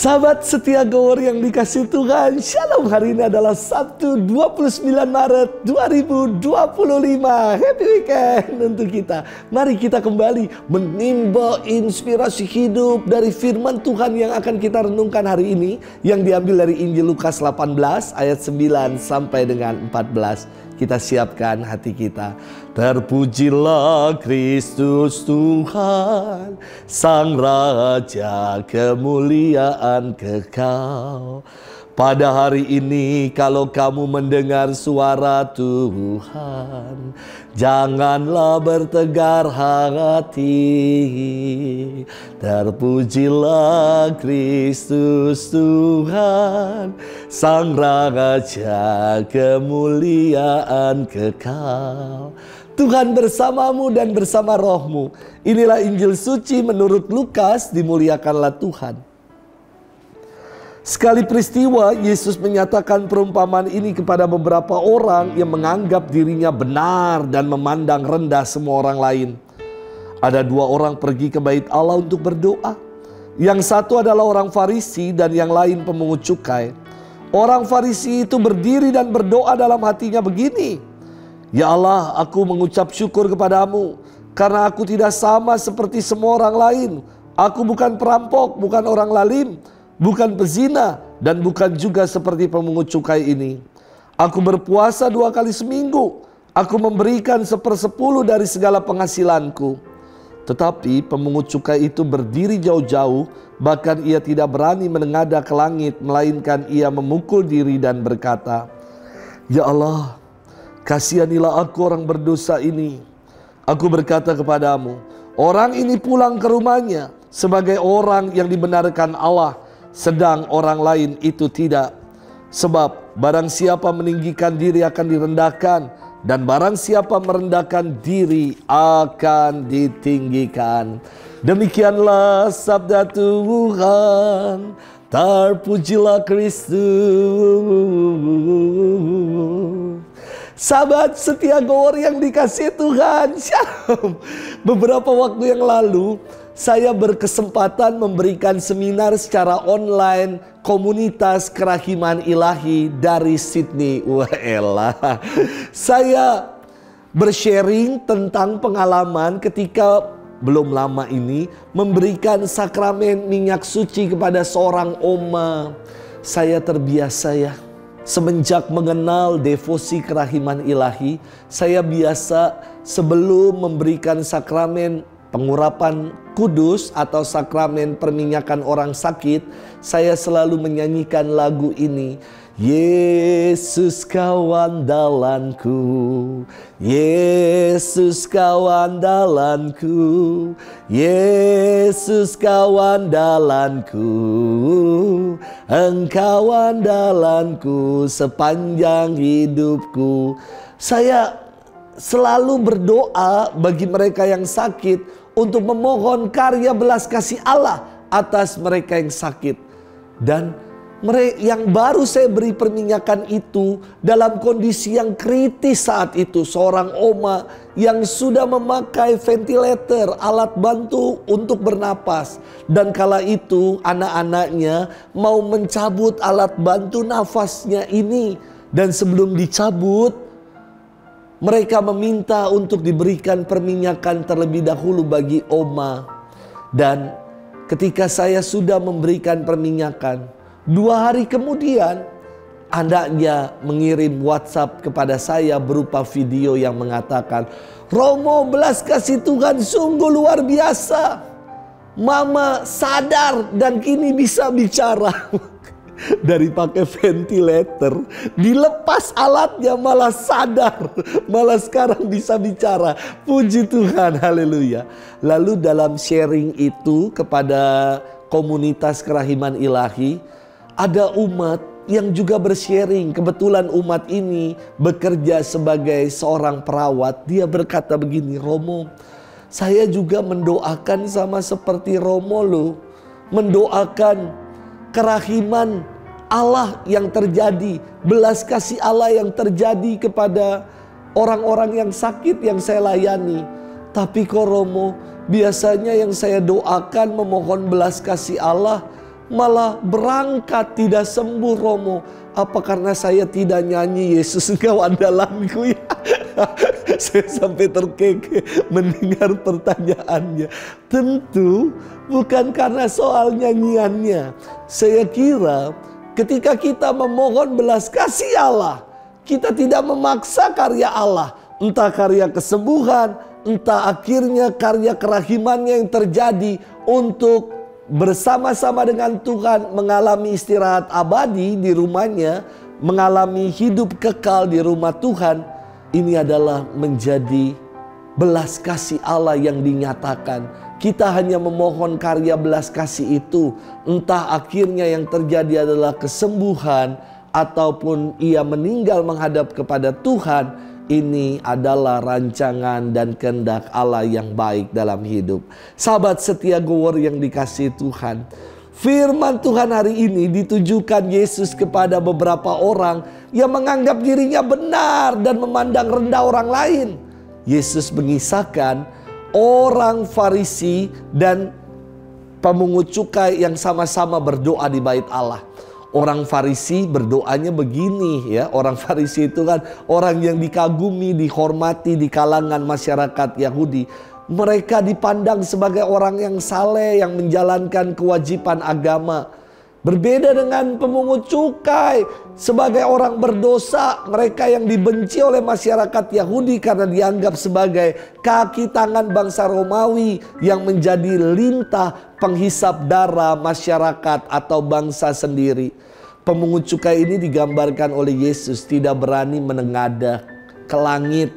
Sahabat setia Gowor yang dikasih Tuhan, Shalom. Hari ini adalah Sabtu 29 Maret 2025. Happy weekend untuk kita. Mari kita kembali menimba inspirasi hidup dari firman Tuhan yang akan kita renungkan hari ini, yang diambil dari Injil Lukas 18 ayat 9 sampai dengan 14. Kita siapkan hati kita. Terpujilah Kristus Tuhan, Sang Raja kemuliaan kekal. Pada hari ini kalau kamu mendengar suara Tuhan, janganlah bertegar hati. Terpujilah Kristus Tuhan, Sang Raja kemuliaan kekal. Tuhan bersamamu dan bersama rohmu. Inilah Injil suci menurut Lukas, dimuliakanlah Tuhan. Sekali peristiwa, Yesus menyatakan perumpamaan ini kepada beberapa orang yang menganggap dirinya benar dan memandang rendah semua orang lain. Ada dua orang pergi ke bait Allah untuk berdoa. Yang satu adalah orang Farisi dan yang lain pemungut cukai. Orang Farisi itu berdiri dan berdoa dalam hatinya begini, "Ya Allah, aku mengucap syukur kepadamu karena aku tidak sama seperti semua orang lain. Aku bukan perampok, bukan orang lalim, bukan pezina, dan bukan juga seperti pemungut cukai ini. Aku berpuasa 2 kali seminggu. Aku memberikan 1/10 dari segala penghasilanku." Tetapi pemungut cukai itu berdiri jauh-jauh, bahkan ia tidak berani menengadah ke langit, melainkan ia memukul diri dan berkata, "Ya Allah, kasihanilah aku orang berdosa ini. Aku berkata kepadamu, orang ini pulang ke rumahnya sebagai orang yang dibenarkan Allah, sedang orang lain itu tidak. Sebab barang siapa meninggikan diri akan direndahkan, dan barang siapa merendahkan diri akan ditinggikan." Demikianlah sabda Tuhan. Terpujilah Kristus. Sahabat setia Gowor yang dikasih Tuhan, Shalom. Beberapa waktu yang lalu saya berkesempatan memberikan seminar secara online komunitas kerahiman ilahi dari Sydney. Wah elah. Saya bersharing tentang pengalaman ketika belum lama ini memberikan sakramen minyak suci kepada seorang oma. Saya terbiasa ya. Semenjak mengenal devosi kerahiman ilahi, saya biasa sebelum memberikan sakramen pengurapan kudus atau sakramen perminyakan orang sakit, saya selalu menyanyikan lagu ini. Yesus kau andalanku, Yesus kau andalanku, Yesus kau andalanku, Engkau andalanku sepanjang hidupku. Saya selalu berdoa bagi mereka yang sakit untuk memohon karya belas kasih Allah atas mereka yang sakit. Dan mereka yang baru saya beri perminyakan itu dalam kondisi yang kritis saat itu, seorang oma yang sudah memakai ventilator, alat bantu untuk bernapas. Dan kala itu anak-anaknya mau mencabut alat bantu nafasnya ini. Dan sebelum dicabut, mereka meminta untuk diberikan perminyakan terlebih dahulu bagi oma. Dan ketika saya sudah memberikan perminyakan, 2 hari kemudian anaknya mengirim WhatsApp kepada saya berupa video yang mengatakan, "Romo, belas kasih Tuhan sungguh luar biasa. Mama sadar dan kini bisa bicara." Dari pakai ventilator, dilepas alatnya malah sadar, malah sekarang bisa bicara. Puji Tuhan, haleluya. Lalu dalam sharing itu kepada komunitas kerahiman ilahi, ada umat yang juga bersharing. Kebetulan umat ini bekerja sebagai seorang perawat. Dia berkata begini, "Romo, saya juga mendoakan sama seperti Romo loh. Mendoakan kerahiman Allah yang terjadi, belas kasih Allah yang terjadi kepada orang-orang yang sakit yang saya layani. Tapi kok Romo, biasanya yang saya doakan memohon belas kasih Allah malah berangkat tidak sembuh Romo. Apa karena saya tidak nyanyi Yesus Engkau andalanku ya? Saya sampai terkekeh mendengar pertanyaannya. Tentu bukan karena soal nyanyiannya. Saya kira ketika kita memohon belas kasih Allah, kita tidak memaksa karya Allah. Entah karya kesembuhan, entah akhirnya karya kerahimannya yang terjadi untuk bersama-sama dengan Tuhan mengalami istirahat abadi di rumahnya, mengalami hidup kekal di rumah Tuhan. Ini adalah menjadi belas kasih Allah yang dinyatakan. Kita hanya memohon karya belas kasih itu. Entah akhirnya yang terjadi adalah kesembuhan ataupun ia meninggal menghadap kepada Tuhan. Ini adalah rancangan dan kehendak Allah yang baik dalam hidup. Sahabat setia Gower yang dikasihi Tuhan, firman Tuhan hari ini ditujukan Yesus kepada beberapa orang yang menganggap dirinya benar dan memandang rendah orang lain. Yesus mengisahkan orang Farisi dan pemungut cukai yang sama-sama berdoa di bait Allah. Orang Farisi berdoanya begini ya. Orang Farisi itu kan orang yang dikagumi, dihormati di kalangan masyarakat Yahudi. Mereka dipandang sebagai orang yang saleh, yang menjalankan kewajiban agama. Berbeda dengan pemungut cukai, sebagai orang berdosa, mereka yang dibenci oleh masyarakat Yahudi karena dianggap sebagai kaki tangan bangsa Romawi yang menjadi lintah penghisap darah masyarakat atau bangsa sendiri. Pemungut cukai ini digambarkan oleh Yesus tidak berani menengadah ke langit.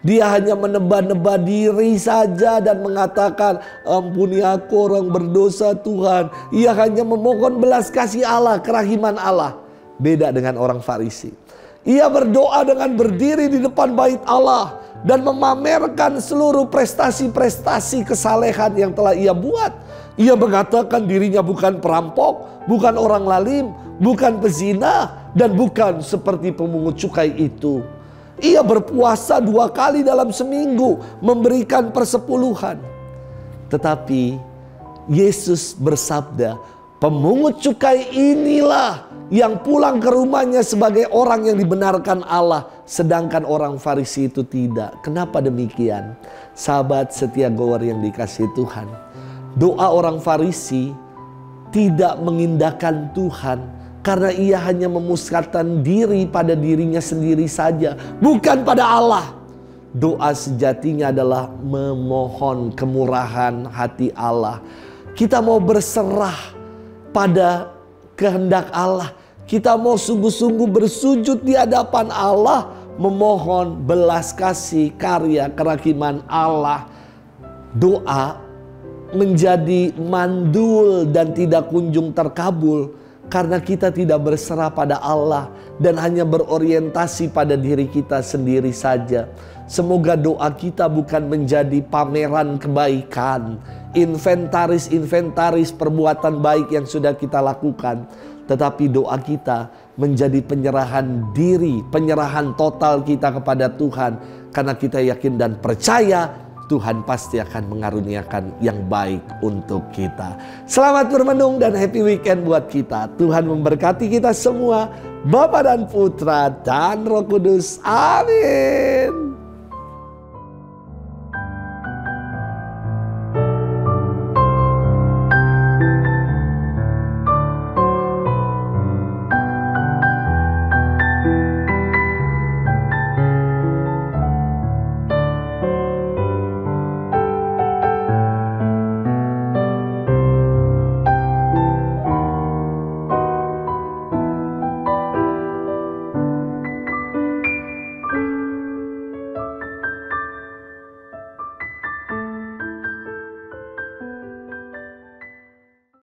Dia hanya menebah-nebah diri saja dan mengatakan, ampuni aku orang berdosa Tuhan. Ia hanya memohon belas kasih Allah, kerahiman Allah. Beda dengan orang Farisi. Ia berdoa dengan berdiri di depan bait Allah dan memamerkan seluruh prestasi-prestasi kesalehan yang telah ia buat. Ia mengatakan dirinya bukan perampok, bukan orang lalim, bukan pezina, dan bukan seperti pemungut cukai itu. Ia berpuasa 2 kali dalam seminggu, memberikan persepuluhan. Tetapi Yesus bersabda, pemungut cukai inilah yang pulang ke rumahnya sebagai orang yang dibenarkan Allah, sedangkan orang Farisi itu tidak. Kenapa demikian? Sahabat setia Gower yang dikasihi Tuhan, doa orang Farisi tidak mengindahkan Tuhan karena ia hanya memusatkan diri pada dirinya sendiri saja, bukan pada Allah. Doa sejatinya adalah memohon kemurahan hati Allah. Kita mau berserah pada kehendak Allah. Kita mau sungguh-sungguh bersujud di hadapan Allah, memohon belas kasih karya kerahiman Allah. Doa menjadi mandul dan tidak kunjung terkabul karena kita tidak berserah pada Allah dan hanya berorientasi pada diri kita sendiri saja. Semoga doa kita bukan menjadi pameran kebaikan, inventaris perbuatan baik yang sudah kita lakukan, tetapi doa kita menjadi penyerahan diri, penyerahan total kita kepada Tuhan, karena kita yakin dan percaya Tuhan pasti akan mengaruniakan yang baik untuk kita. Selamat bermenung dan happy weekend buat kita. Tuhan memberkati kita semua, Bapa dan Putra dan Roh Kudus. Amin.